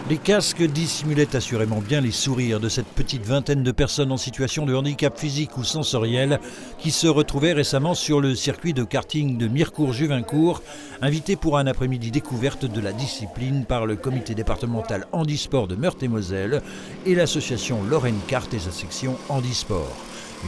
Les casques dissimulaient assurément bien les sourires de cette petite vingtaine de personnes en situation de handicap physique ou sensoriel qui se retrouvaient récemment sur le circuit de karting de Mirecourt-Juvincourt, invités pour un après-midi découverte de la discipline par le comité départemental handisport de Meurthe-et-Moselle et l'association Lorraine Kart et sa section handisport.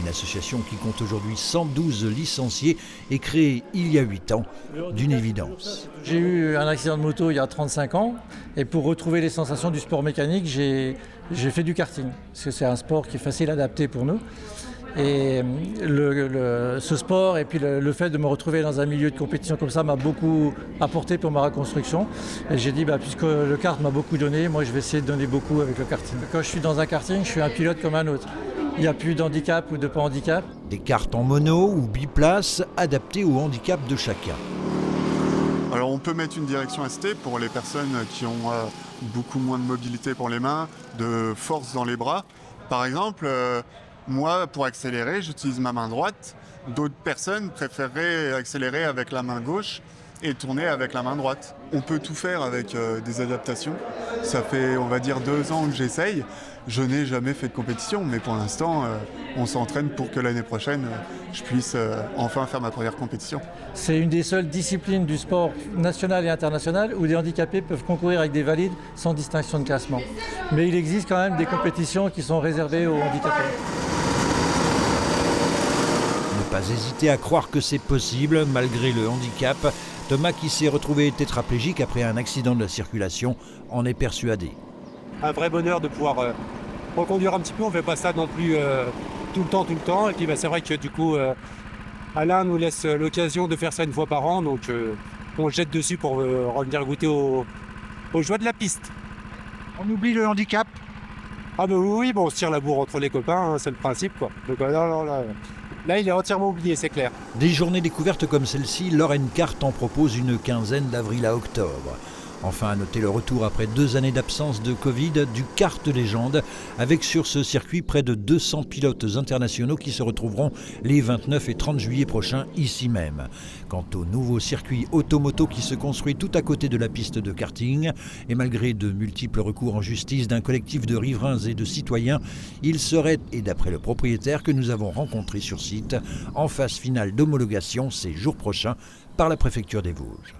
Une association qui compte aujourd'hui 112 licenciés et créée il y a 8 ans, d'une évidence. J'ai eu un accident de moto il y a 35 ans et pour retrouver les sensations du sport mécanique, j'ai fait du karting. Parce que c'est un sport qui est facile à adapter pour nous. Et ce sport et puis le fait de me retrouver dans un milieu de compétition comme ça m'a beaucoup apporté pour ma reconstruction. Et j'ai dit, puisque le kart m'a beaucoup donné, moi je vais essayer de donner beaucoup avec le karting. Quand je suis dans un karting, je suis un pilote comme un autre. Il n'y a plus d'handicap ou de pas handicap. Des cartes en mono ou biplace adaptées au handicap de chacun. Alors on peut mettre une direction ST pour les personnes qui ont beaucoup moins de mobilité pour les mains, de force dans les bras. Par exemple, moi pour accélérer, j'utilise ma main droite. D'autres personnes préféreraient accélérer avec la main gauche et tourner avec la main droite. On peut tout faire avec des adaptations. Ça fait, on va dire, 2 ans que j'essaye. Je n'ai jamais fait de compétition, mais pour l'instant, on s'entraîne pour que l'année prochaine, je puisse enfin faire ma première compétition. C'est une des seules disciplines du sport national et international où des handicapés peuvent concourir avec des valides sans distinction de classement. Mais il existe quand même des compétitions qui sont réservées aux handicapés. Ne pas hésiter à croire que c'est possible malgré le handicap. Thomas, qui s'est retrouvé tétraplégique après un accident de la circulation, en est persuadé. Un vrai bonheur de pouvoir reconduire un petit peu. On ne fait pas ça non plus tout le temps. Et puis c'est vrai que du coup, Alain nous laisse l'occasion de faire ça une fois par an. Donc on jette dessus pour revenir goûter aux joies de la piste. On oublie le handicap. Ah oui, on se tire la bourre entre les copains, hein, c'est le principe quoi. Donc là, il est entièrement oublié, c'est clair. Des journées découvertes comme celle-ci, Lorraine Kart en propose une quinzaine d'avril à octobre. Enfin, à noter le retour après 2 années d'absence de Covid du kart légende, avec sur ce circuit près de 200 pilotes internationaux qui se retrouveront les 29 et 30 juillet prochains ici même. Quant au nouveau circuit automoto qui se construit tout à côté de la piste de karting, et malgré de multiples recours en justice d'un collectif de riverains et de citoyens, il serait, et d'après le propriétaire que nous avons rencontré sur site, en phase finale d'homologation ces jours prochains par la préfecture des Vosges.